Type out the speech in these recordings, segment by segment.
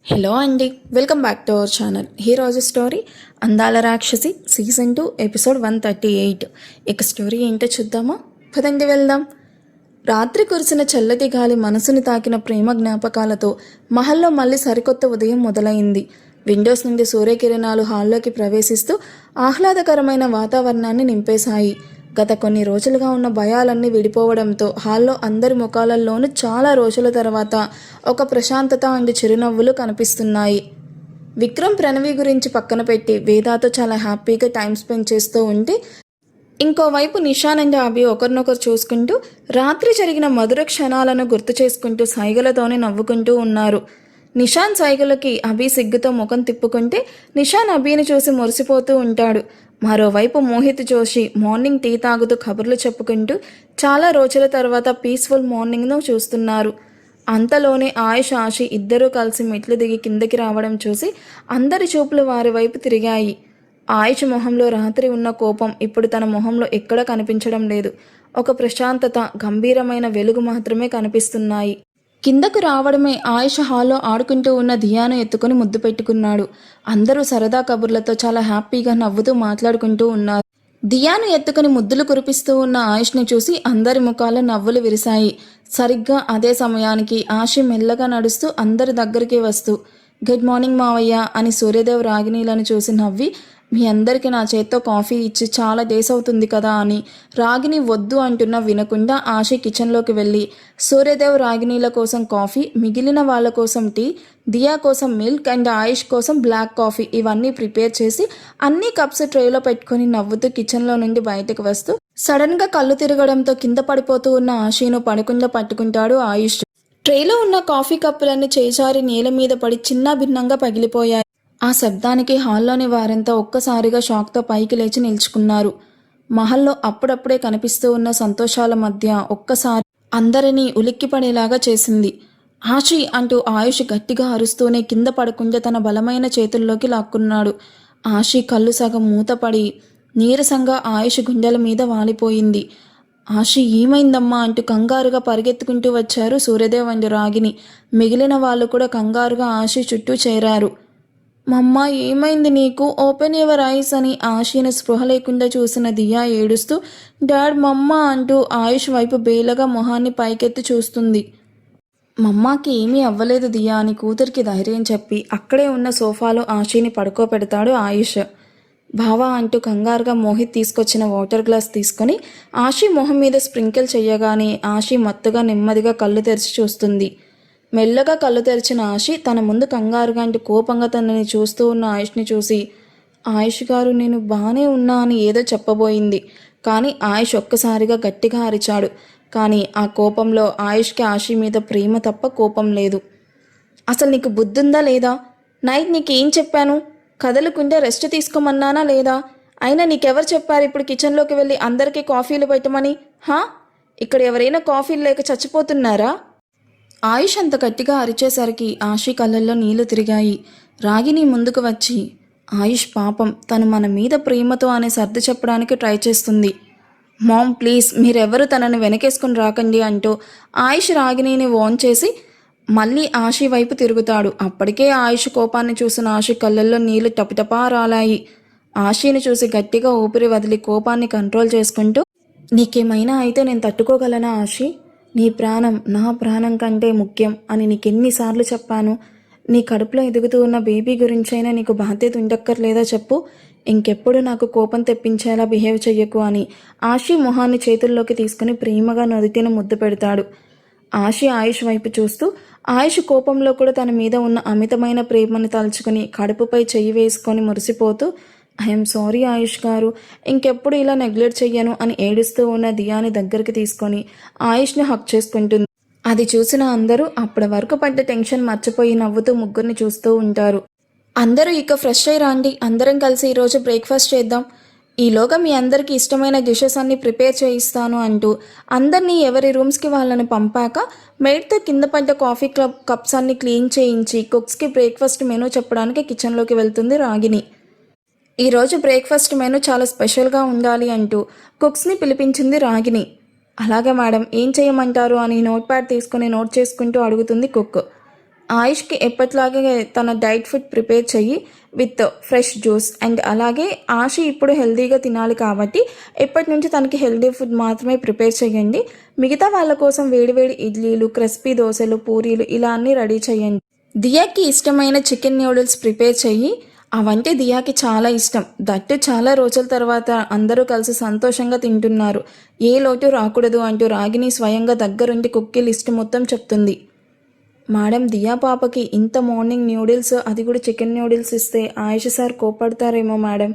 Hello అండి, welcome back to our channel. ఈరోజు story అందాల రాక్షసి సీజన్ 2 ఎపిసోడ్ 138. ఇక స్టోరీ ఏంటో చూద్దామా? పదండి వెళ్దాం. రాత్రి కురిసిన చల్లటి గాలి మనసుని తాకిన ప్రేమ జ్ఞాపకాలతో మహల్లో మళ్ళీ సరికొత్త ఉదయం మొదలైంది. విండోస్ నుండి సూర్యకిరణాలు హాల్లోకి ప్రవేశిస్తూ ఆహ్లాదకరమైన వాతావరణాన్ని నింపేశాయి. గత కొన్ని రోజులుగా ఉన్న భయాలన్నీ విడిపోవడంతో హాల్లో అందరి ముఖాలలోనూ చాలా రోజుల తర్వాత ఒక ప్రశాంతత అండ్ చిరునవ్వులు కనిపిస్తున్నాయి. విక్రమ్ ప్రణవి గురించి పక్కన పెట్టి వేదాతో చాలా హ్యాపీగా టైం స్పెండ్ చేస్తూ ఉంటే, ఇంకోవైపు నిషాన్ అండ్ అభి ఒకరినొకరు చూసుకుంటూ రాత్రి జరిగిన మధుర క్షణాలను గుర్తు చేసుకుంటూ సైగలతోనే నవ్వుకుంటూ ఉన్నారు. నిషాన్ సైగలకి అభి సిగ్గుతో ముఖం తిప్పుకుంటే నిషాన్ అభిని చూసి మురిసిపోతూ ఉంటాడు. మరోవైపు మోహిత్ జోషి మార్నింగ్ టీ తాగుతూ కబుర్లు చెప్పుకుంటూ చాలా రోజుల తర్వాత పీస్ఫుల్ మార్నింగ్ను చూస్తున్నారు. అంతలోనే ఆయుష్ ఆశి ఇద్దరూ కలిసి మెట్లు దిగి కిందకి రావడం చూసి అందరి చూపులు వారి వైపు తిరిగాయి. ఆయుష్ మొహంలో రాత్రి ఉన్న కోపం ఇప్పుడు తన మొహంలో ఎక్కడా కనిపించడం లేదు. ఒక ప్రశాంతత, గంభీరమైన వెలుగు మాత్రమే కనిపిస్తున్నాయి. కిందకు రావడమే ఆయుష్ హాల్లో ఆడుకుంటూ ఉన్న దియాను ఎత్తుకుని ముద్దు పెట్టుకున్నాడు. అందరూ సరదా కబుర్లతో చాలా హ్యాపీగా నవ్వుతూ మాట్లాడుకుంటూ ఉన్నారు. దియాను ఎత్తుకుని ముద్దులు కురిపిస్తూ ఉన్న ఆయుష్ని చూసి అందరి ముఖాల్లో నవ్వులు విరిశాయి. సరిగ్గా అదే సమయానికి ఆశి మెల్లగా నడుస్తూ అందరి దగ్గరికి వస్తూ, గుడ్ మార్నింగ్ మావయ్య అని సూర్యదేవ్ రాగిణీలను చూసి నవ్వి, మీ అందరికీ నా చేత్తో కాఫీ ఇచ్చి చాలా డేస్ అవుతుంది కదా అని రాగిణి వద్దు అంటున్నా వినకుండా ఆశి కిచెన్లోకి వెళ్ళి సూర్యదేవ్ రాగిణీల కోసం కాఫీ, మిగిలిన వాళ్ళ కోసం టీ, దియా కోసం మిల్క్ అండ్ ఆయుష్ కోసం బ్లాక్ కాఫీ ఇవన్నీ ప్రిపేర్ చేసి అన్ని కప్స్ ట్రేలో పెట్టుకొని నవ్వుతూ కిచెన్లో నుండి బయటకు వస్తూ సడన్గా కళ్ళు తిరగడంతో కింద పడిపోతూ ఉన్న ఆశీను పడకుండా పట్టుకుంటాడు ఆయుష్. ట్రేలో ఉన్న కాఫీ కప్పులన్నీ చేజారి నేల మీద పడి చిన్న భిన్నంగా పగిలిపోయాయి. ఆ శబ్దానికి హాల్లోని వారంతా ఒక్కసారిగా షాక్తో పైకి లేచి నిల్చుకున్నారు. మహల్లో అప్పుడప్పుడే కనిపిస్తూ ఉన్న సంతోషాల మధ్య ఒక్కసారి అందరినీ ఉలిక్కిపడేలాగా చేసింది. ఆశి అంటూ ఆయుష్ గట్టిగా అరుస్తూనే కింద పడకుండా తన బలమైన చేతుల్లోకి లాక్కున్నాడు. ఆశి కళ్ళు సగం మూతపడి నీరసంగా ఆయుష్ గుండెల మీద వాలిపోయింది. ఆశి ఏమైందమ్మా అంటూ కంగారుగా పరిగెత్తుకుంటూ వచ్చారు సూర్యదేవ్ అండ్ రాగిని. మిగిలిన వాళ్ళు కూడా కంగారుగా ఆశి చుట్టూ చేరారు. మమ్మ ఏమైంది నీకు? ఓపెన్ యువర్ ఐస్ అని ఆశీని స్పృహ లేకుండా చూసిన దియా ఏడుస్తూ డాడ్ మమ్మ అంటూ ఆయుష్ వైపు బేలగా మొహాన్ని పైకెత్తి చూస్తుంది. మమ్మాకి ఏమీ అవ్వలేదు దియా అని కూతురికి ధైర్యం చెప్పి అక్కడే ఉన్న సోఫాలో ఆశీని పడుకోబెడతాడు ఆయుష్. బావా అంటూ కంగారుగా మోహిత్ తీసుకొచ్చిన వాటర్ గ్లాస్ తీసుకొని ఆశీ మొహం మీద స్ప్రింకిల్ చెయ్యగానే ఆశీ మత్తుగా నెమ్మదిగా కళ్ళు తెరిచి చూస్తుంది. మెల్లగా కళ్ళు తెరిచిన ఆశి తన ముందు కంగారుగా అంటే కోపంగా తనని చూస్తూ ఉన్న ఆయుష్ని చూసి, ఆయుష్ గారు నేను బాగానే ఉన్నా అని ఏదో చెప్పబోయింది. కానీ ఆయుష్ ఒక్కసారిగా గట్టిగా అరిచాడు. కానీ ఆ కోపంలో ఆయుష్కి ఆశి మీద ప్రేమ తప్ప కోపం లేదు. అసలు నీకు బుద్ధుందా లేదా? నైట్ నీకేం చెప్పాను? కదలకుండా రెస్ట్ తీసుకోమన్నానా లేదా? అయినా నీకెవరు చెప్పారు ఇప్పుడు కిచెన్లోకి వెళ్ళి అందరికీ కాఫీలు పెట్టమని? ఇక్కడ ఎవరైనా కాఫీలు లేక చచ్చిపోతున్నారా? ఆయుష్ అంత గట్టిగా అరిచేసరికి ఆశి కళ్ళల్లో నీళ్లు తిరిగాయి. రాగిని ముందుకు వచ్చి, ఆయుష్ పాపం తను మన మీద ప్రేమతో అనే సర్ది చెప్పడానికి ట్రై చేస్తుంది. మామ్ ప్లీజ్ మీరెవరు తనని వెనకేసుకుని రాకండి అంటూ ఆయుష్ రాగిణిని వార్న్ చేసి మళ్ళీ ఆశి వైపు తిరుగుతాడు. అప్పటికే ఆయుష్ కోపాన్ని చూసిన ఆశి కళ్ళల్లో నీళ్లు టపటపా రాలాయి. ఆశిని చూసి గట్టిగా ఊపిరి వదిలి కోపాన్ని కంట్రోల్ చేసుకుంటూ, నీకేమైనా అయితే నేను తట్టుకోగలనా ఆశి? నీ ప్రాణం నా ప్రాణం కంటే ముఖ్యం అని నీకెన్నిసార్లు చెప్పాను? నీ కడుపులో ఎదుగుతూ ఉన్న బేబీ గురించైనా నీకు బాధ్యత ఉండక్కర్లేదా చెప్పు? ఇంకెప్పుడు నాకు కోపం తెప్పించేలా బిహేవ్ చెయ్యకు అని ఆశి మొహాన్ని చేతుల్లోకి తీసుకుని ప్రేమగా నుదిటిన ముద్దు పెడతాడు. ఆశి ఆయుష్ వైపు చూస్తూ ఆయుష్ కోపంలో కూడా తన మీద ఉన్న అమితమైన ప్రేమని తలుచుకుని కడుపుపై చెయ్యి వేసుకొని మురిసిపోతూ, ఐఎమ్ సారీ ఆయుష్ గారు, ఇంకెప్పుడు ఇలా నెగ్లెక్ట్ చెయ్యను అని ఏడుస్తూ ఉన్న దియాని దగ్గరికి తీసుకొని ఆయుష్ని హక్ చేసుకుంటుంది. అది చూసిన అందరూ అప్పటి వరకు పడ్డ టెన్షన్ మర్చిపోయి నవ్వుతూ ముగ్గురిని చూస్తూ ఉంటారు. అందరూ ఇక ఫ్రెష్ అయ్యి రాండి, అందరం కలిసి ఈరోజు బ్రేక్ఫాస్ట్ చేద్దాం. ఈలోగా మీ అందరికీ ఇష్టమైన డిషెస్ అన్ని ప్రిపేర్ చేయిస్తాను అంటూ అందరినీ ఎవరి రూమ్స్కి వాళ్ళని పంపాక మెయిడ్తో కింద పడ్డ కాఫీ కప్స్ అన్ని క్లీన్ చేయించి కుక్స్కి బ్రేక్ఫాస్ట్ మెనూ చెప్పడానికి కిచెన్లోకి వెళ్తుంది రాగిని. ఈరోజు బ్రేక్ఫాస్ట్ మెనూ చాలా స్పెషల్గా ఉండాలి అంటూ కుక్స్ని పిలిపించింది రాగిని. అలాగే మేడం, ఏం చేయమంటారు అని నోట్ ప్యాడ్ తీసుకుని నోట్ చేసుకుంటూ అడుగుతుంది కుక్. ఆయుష్కి ఎప్పటిలాగే తన డైట్ ఫుడ్ ప్రిపేర్ చెయ్యి విత్ ఫ్రెష్ జ్యూస్. అండ్ అలాగే ఆశి ఇప్పుడు హెల్దీగా తినాలి కాబట్టి ఎప్పటి నుంచి తనకి హెల్దీ ఫుడ్ మాత్రమే ప్రిపేర్ చేయండి. మిగతా వాళ్ళ కోసం వేడివేడి ఇడ్లీలు, క్రిస్పీ దోశలు, పూరీలు ఇలా అన్నీ రెడీ చేయండి. దియాకి ఇష్టమైన చికెన్ న్యూడిల్స్ ప్రిపేర్ చెయ్యి. అవంటే దియాకి చాలా ఇష్టం. దట్టు చాలా రోజుల తర్వాత అందరూ కలిసి సంతోషంగా తింటున్నారు. ఏ లోటు రాకూడదు అంటూ రాగిని స్వయంగా దగ్గరుండి కుక్కీ లిస్ట్ మొత్తం చెప్తుంది. మేడం, దియా పాపకి ఇంత మార్నింగ్ న్యూడిల్స్, అది కూడా చికెన్ న్యూడిల్స్ ఇస్తే ఆయుష్ సార్ కోపడతారేమో మేడం.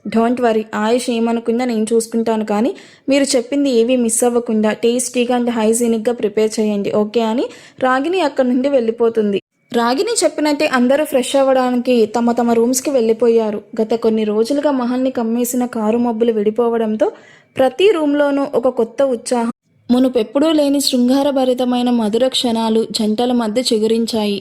డోంట్ వరీ, ఆయుష్ ఏమనుకుందా నేను చూసుకుంటాను, కానీ మీరు చెప్పింది ఏవి మిస్ అవ్వకుండా టేస్టీగా అండ్ హైజీనిక్గా ప్రిపేర్ చేయండి, ఓకే అని రాగిని అక్కడి నుండి వెళ్ళిపోతుంది. రాగిని చెప్పినట్టే అందరూ ఫ్రెష్ అవ్వడానికి తమ తమ రూమ్స్కి వెళ్ళిపోయారు. గత కొన్ని రోజులుగా మహల్ని కమ్మేసిన కారు మబ్బులు విడిపోవడంతో ప్రతి రూమ్లోనూ ఒక కొత్త ఉత్సాహం, మునుపెప్పుడూ లేని శృంగారభరితమైన మధుర క్షణాలు జంటల మధ్య చిగురించాయి.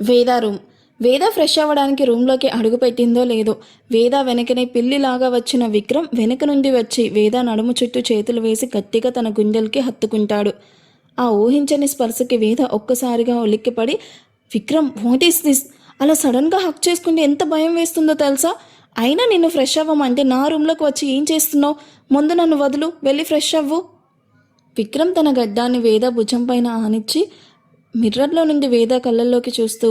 వేద రూమ్. వేద ఫ్రెష్ అవ్వడానికి రూమ్లోకి అడుగుపెట్టిందో లేదో వేద వెనకనే పిల్లిలాగా వచ్చిన విక్రమ్ వెనక నుండి వచ్చి వేద నడుము చుట్టూ చేతులు వేసి గట్టిగా తన గుండెలకి హత్తుకుంటాడు. ఆ ఊహించని స్పర్శకి వేద ఒక్కసారిగా ఉలిక్కిపడి, విక్రమ్, వాట్ ఈస్ దిస్? అలా సడన్గా హక్ చేసుకుంటే ఎంత భయం వేస్తుందో తెలుసా? అయినా నిన్ను ఫ్రెష్ అవ్వమంటే నా రూమ్లోకి వచ్చి ఏం చేస్తున్నావు? ముందు నన్ను వదులు, వెళ్ళి ఫ్రెష్ అవ్వు. విక్రమ్ తన గడ్డాన్ని వేద భుజం పైన ఆనిచ్చి మిర్రర్లో నుండి వేద కళ్ళల్లోకి చూస్తూ,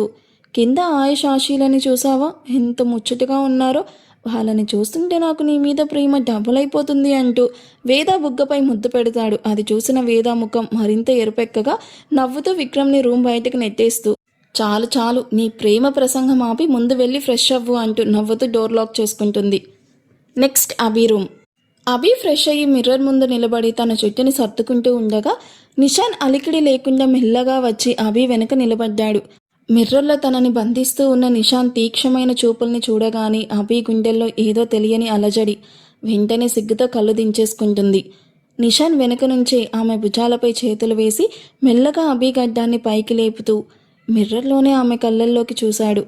కింద ఆయుష్ ఆశీలని చూసావా? ఎంత ముచ్చటగా ఉన్నారో. వాళ్ళని చూస్తుంటే నాకు నీ మీద ప్రేమ డబుల్ అయిపోతుంది అంటూ వేద బుగ్గపై ముద్దు పెడతాడు. అది చూసిన వేద ముఖం మరింత ఎరుపెక్కగా నవ్వుతూ విక్రమ్ని రూమ్ బయటకు నెట్టేస్తూ, చాలు చాలు, నీ ప్రేమ ప్రసంగం ఆపి ముందు వెళ్ళి ఫ్రెష్ అవ్వు అంటూ నవ్వుతూ డోర్ లాక్ చేసుకుంటుంది. నెక్స్ట్ అభి రూమ్. అభి ఫ్రెష్ అయ్యి మిర్రర్ ముందు నిలబడి తన జుట్టుని సర్దుకుంటూ ఉండగా నిషాన్ అలికిడి లేకుండా మెల్లగా వచ్చి అభి వెనక నిలబడ్డాడు. మిర్రర్లో తనని బంధిస్తూ ఉన్న నిషాన్ తీక్షమైన చూపుల్ని చూడగానే అభి గుండెల్లో ఏదో తెలియని అలజడి. వెంటనే సిగ్గుతో కళ్ళు దించేసుకుంటుంది. నిషాన్ వెనుక నుంచే ఆమె భుజాలపై చేతులు వేసి మెల్లగా అభి గడ్డాన్ని పైకి లేపుతూ మిర్రర్లోనే ఆమె కళ్ళల్లోకి చూశాడు.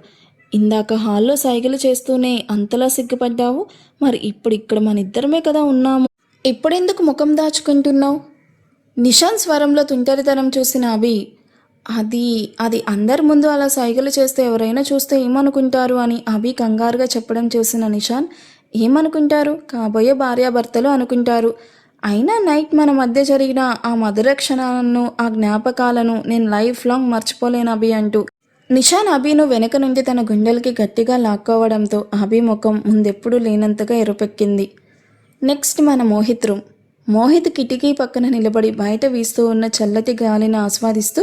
ఇందాక హాల్లో సైగలు చేస్తూనే అంతలా సిగ్గుపడ్డావు, మరి ఇప్పుడు ఇక్కడ మన ఇద్దరమే కదా ఉన్నాము, ఇప్పుడెందుకు ముఖం దాచుకుంటున్నావు? నిషాన్ స్వరంలో తుంటరితనం చూసిన అభి, అది అందరి ముందు అలా సైగలు చేస్తే ఎవరైనా చూస్తే ఏమనుకుంటారు అని అభి కంగారుగా చెప్పడం చూసిన నిషాన్, ఏమనుకుంటారు? కాబోయే భార్యాభర్తలు అనుకుంటారు. అయినా నైట్ మన మధ్య జరిగిన ఆ మధుర క్షణాలను, ఆ జ్ఞాపకాలను నేను లైఫ్ లాంగ్ మర్చిపోలేను అభి అంటూ నిషాన్ అభిను వెనక నుండి తన గుండెలకి గట్టిగా లాక్కోవడంతో అభి ముఖం ముందెప్పుడూ లేనంతగా ఎరుపెక్కింది. నెక్స్ట్ మన మోహిత్ రూమ్. మోహిత్ కిటికీ పక్కన నిలబడి బయట వీస్తూ ఉన్న చల్లటి గాలిని ఆస్వాదిస్తూ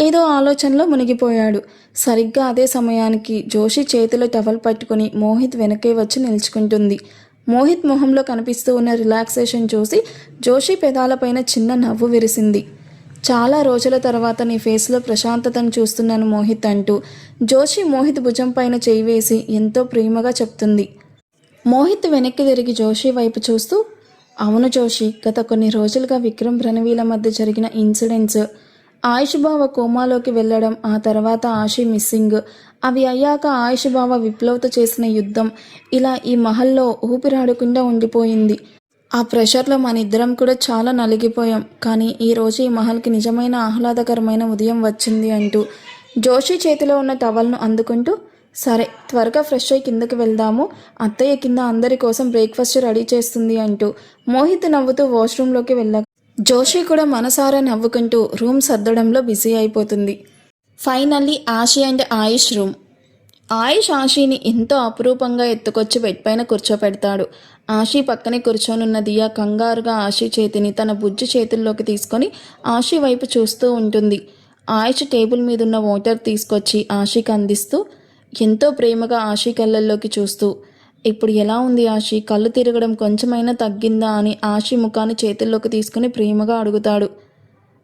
ఏదో ఆలోచనలో మునిగిపోయాడు. సరిగ్గా అదే సమయానికి జోషి చేతిలో టవల్ పట్టుకుని మోహిత్ వెనకే వచ్చి నిల్చుకుంటుంది. మోహిత్ మొహంలో కనిపిస్తూ ఉన్న రిలాక్సేషన్ చూసి జోషి పెదాలపైన చిన్న నవ్వు విరిసింది. చాలా రోజుల తర్వాత నీ ఫేస్లో ప్రశాంతతను చూస్తున్నాను మోహిత్ అంటూ జోషి మోహిత్ భుజం పైన చేయి వేసి ఎంతో ప్రేమగా చెప్తుంది. మోహిత్ వెనక్కి తిరిగి జోషి వైపు చూస్తూ, అవును జోషి, గత కొన్ని రోజులుగా విక్రమ్ రణవీల మధ్య జరిగిన ఇన్సిడెంట్స్, ఆయుష్ బావ కోమాలోకి వెళ్ళడం, ఆ తర్వాత ఆశి మిస్సింగ్, అవి అయ్యాక ఆయుష్ బావ విప్లవ్తో చేసిన యుద్ధం, ఇలా ఈ మహల్లో ఊపిరాడకుండా ఉండిపోయింది. ఆ ప్రెషర్లో మన ఇద్దరం కూడా చాలా నలిగిపోయాం. కానీ ఈరోజు ఈ మహల్కి నిజమైన ఆహ్లాదకరమైన ఉదయం వచ్చింది అంటూ జోషి చేతిలో ఉన్న టవల్ను అందుకుంటూ, సరే త్వరగా ఫ్రెష్ అయ్యి కిందకి వెళ్దాము, అత్తయ్య కింద అందరి కోసం బ్రేక్ఫాస్ట్ రెడీ చేస్తుంది అంటూ మోహిత్ నవ్వుతూ వాష్రూమ్లోకి వెళ్ళాక జోషి కూడా మనసారా నవ్వుకుంటూ రూమ్ సర్దడంలో బిజీ అయిపోతుంది. Finally Ashi and Ayush room. Ayush ఆశీని ఎంతో అపురూపంగా ఎత్తుకొచ్చి బెడ్ పైన కూర్చోపెడతాడు. ఆశీ పక్కనే కూర్చొనున్న దియా కంగారుగా ఆశీ చేతిని తన బుజ్జి చేతుల్లోకి తీసుకొని ఆశీ వైపు చూస్తూ ఉంటుంది. ఆయుష్ టేబుల్ మీదున్న వాటర్ తీసుకొచ్చి ఆశీకి అందిస్తూ ఎంతో ప్రేమగా ఆశీ కళ్ళల్లోకి చూస్తూ, ఇప్పుడు ఎలా ఉంది ఆశీ? కళ్ళు తిరగడం కొంచెమైనా తగ్గిందా అని ఆశీ ముఖాన్ని చేతుల్లోకి తీసుకుని ప్రేమగా అడుగుతాడు.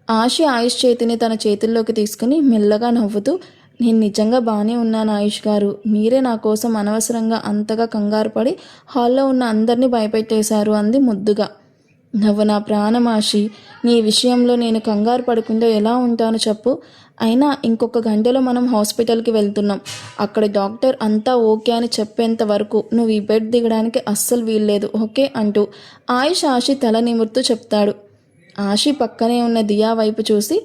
ఆశీ ఆయుష్ చేతిని తన చేతుల్లోకి తీసుకుని మెల్లగా నవ్వుతూ, నేను నిజంగా బాగానే ఉన్నాను ఆయుష్ గారు, మీరే నా కోసం అనవసరంగా అంతగా కంగారు పడి హాల్లో ఉన్న అందరినీ భయపెట్టేశారు అంది ముద్దుగా. నువ్వు నా ప్రాణం ఆశి, నీ విషయంలో నేను కంగారు పడకుండా ఎలా ఉంటాను చెప్పు. అయినా ఇంకొక గంటలో మనం హాస్పిటల్కి వెళ్తున్నాం. అక్కడ డాక్టర్ అంతా ఓకే అని చెప్పేంత వరకు నువ్వు ఈ బెడ్ దిగడానికి అస్సలు వీల్లేదు, ఓకే అంటూ ఆయుష్ ఆశి తల నిమురుతూ చెప్తాడు. ఆశి పక్కనే ఉన్న దియా వైపు చూసి,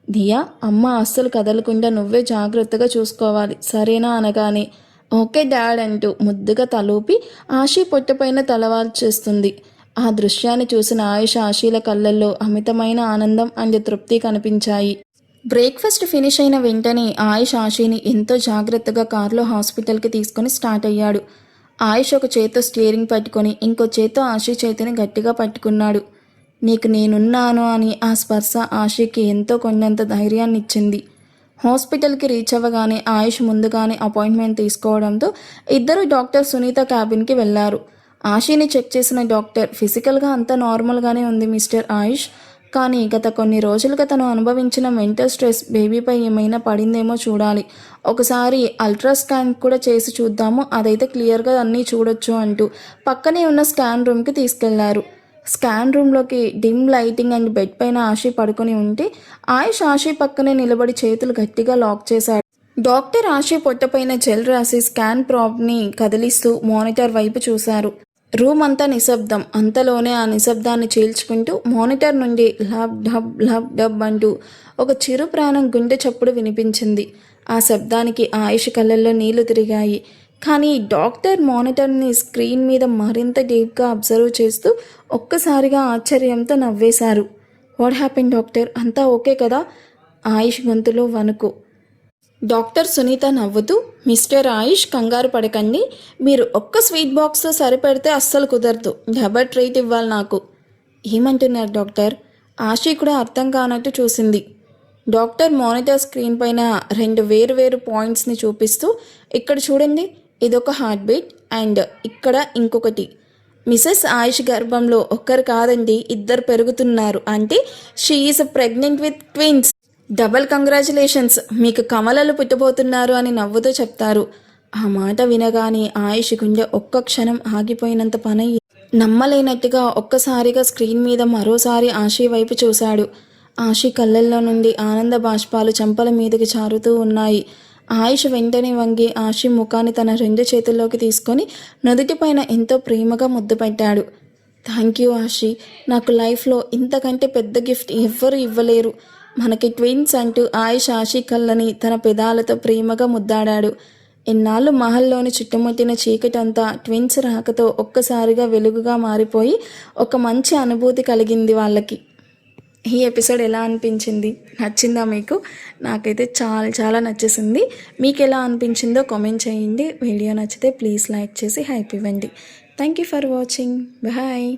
దియా, అమ్మ అస్సలు కదలకుండా నువ్వే జాగ్రత్తగా చూసుకోవాలి, సరేనా అనగానే ఓకే డాడ్ అంటూ ముద్దుగా తలూపి ఆశీ పొట్టపైన తలవాల్చేస్తుంది. ఆ దృశ్యాన్ని చూసిన ఆశీల కళ్ళల్లో అమితమైన ఆనందం అండ్ తృప్తి కనిపించాయి. బ్రేక్ఫాస్ట్ ఫినిష్ అయిన వెంటనే ఆశీని ఎంతో జాగ్రత్తగా కారులో హాస్పిటల్కి తీసుకొని స్టార్ట్ అయ్యాడు. ఒక చేత్తో స్టీరింగ్ పట్టుకొని ఇంకో చేత్తో ఆశీ చేతిని గట్టిగా పట్టుకున్నాడు. నీకు నేనున్నాను అని ఆ స్పర్శ ఆశీకి ఎంతో కొండంత ధైర్యాన్ని ఇచ్చింది. హాస్పిటల్కి రీచ్ అవ్వగానే ముందుగానే అపాయింట్మెంట్ తీసుకోవడంతో ఇద్దరు డాక్టర్ సునీత క్యాబిన్కి వెళ్లారు. ఆశీని చెక్ చేసిన డాక్టర్ ఫిజికల్గా అంతా నార్మల్గానే ఉంది మిస్టర్ ఆయుష్, కానీ గత కొన్ని రోజులుగా తను అనుభవించిన మెంటల్ స్ట్రెస్ బేబీపై ఏమైనా పడిందేమో చూడాలి, ఒకసారి అల్ట్రాస్కాన్ కూడా చేసి చూద్దాము, అదైతే క్లియర్గా అన్నీ చూడొచ్చు అంటూ పక్కనే ఉన్న స్కాన్ రూమ్కి తీసుకెళ్లారు. స్కాన్ రూమ్లోకి డిమ్ లైటింగ్ అండ్ బెడ్ పైన ఆశీ పడుకొని ఉంటే ఆశీ పక్కనే నిలబడి చేతులు గట్టిగా లాక్ చేశాడు. డాక్టర్ ఆశీ పొట్టపైన జెల్ రాసి స్కాన్ ప్రాబ్ని కదిలిస్తూ మానిటర్ వైపు చూశారు. రూమ్ అంతా నిశ్శబ్దం. అంతలోనే ఆ నిశ్శబ్దాన్ని చీల్చుకుంటూ మానిటర్ నుండి లబ్ డబ్ లబ్ డబ్ అంటూ ఒక చిరు ప్రాణం గుండె చప్పుడు వినిపించింది. ఆ శబ్దానికి ఆయుష్ కళ్ళల్లో నీళ్లు తిరిగాయి. కానీ డాక్టర్ మానిటర్ని స్క్రీన్ మీద మరింత డీప్గా అబ్జర్వ్ చేస్తూ ఒక్కసారిగా ఆశ్చర్యంతో నవ్వేశారు. వాట్ హ్యాపెన్ డాక్టర్, అంతా ఓకే కదా? ఆయుష్ గొంతులో వణుకు. డాక్టర్ సునీత నవ్వుతూ, మిస్టర్ ఆయుష్ కంగారు పడకండి, మీరు ఒక్క స్వీట్ బాక్స్తో సరిపెడితే అస్సలు కుదరదు, డబల్ ట్రీట్ ఇవ్వాలి నాకు. ఏమంటున్నారు డాక్టర్? ఆశీ కూడా అర్థం కానట్టు చూసింది. డాక్టర్ మానిటర్ స్క్రీన్ పైన 2 వేరు పాయింట్స్ని చూపిస్తూ, ఇక్కడ చూడండి, ఇదొక హార్ట్ బీట్ అండ్ ఇక్కడ ఇంకొకటి. మిసెస్ ఆయుష్ గర్భంలో ఒక్కరు కాదండి, 2 పెరుగుతున్నారు, అంటే she is pregnant with twins. Double congratulations, మీకు కమలలు పుట్టబోతున్నారు అని నవ్వుతూ చెప్తారు. ఆ మాట వినగానే ఆయుష్ గుండె ఒక్క క్షణం ఆగిపోయినంత పని. నమ్మలేనట్టుగా ఒక్కసారిగా స్క్రీన్ మీద మరోసారి ఆశీ వైపు చూశాడు. ఆశీ కళ్ళల్లో నుండి ఆనంద బాష్పాలు చెంపల మీదకి చారుతూ ఉన్నాయి. ఆయుష్ వెంటనే వంగి ఆశీ ముఖాన్ని తన 2 చేతుల్లోకి తీసుకొని నుదుటిపైన ఎంతో ప్రేమగా ముద్దు పెట్టాడు. థ్యాంక్ యూ ఆశీ, నాకు లైఫ్లో ఇంతకంటే పెద్ద గిఫ్ట్ ఎవ్వరూ ఇవ్వలేరు, మనకి ట్విన్స్ అంటూ ఆశీ కళ్ళని తన పెదాలతో ప్రేమగా ముద్దాడాడు. ఇన్నాళ్ళు మహల్లోని చుట్టుముట్టిన చీకటంతా ట్విన్స్ రాకతో ఒక్కసారిగా వెలుగుగా మారిపోయి ఒక మంచి అనుభూతి కలిగింది వాళ్ళకి. ఈ ఎపిసోడ్ ఎలా అనిపించింది? నచ్చిందా మీకు? నాకైతే చాలా నచ్చేసింది. మీకు ఎలా అనిపించిందో కామెంట్ చేయండి. వీడియో నచ్చితే ప్లీజ్ లైక్ చేసి హైప్ ఇవ్వండి. Thank you for watching. Bye.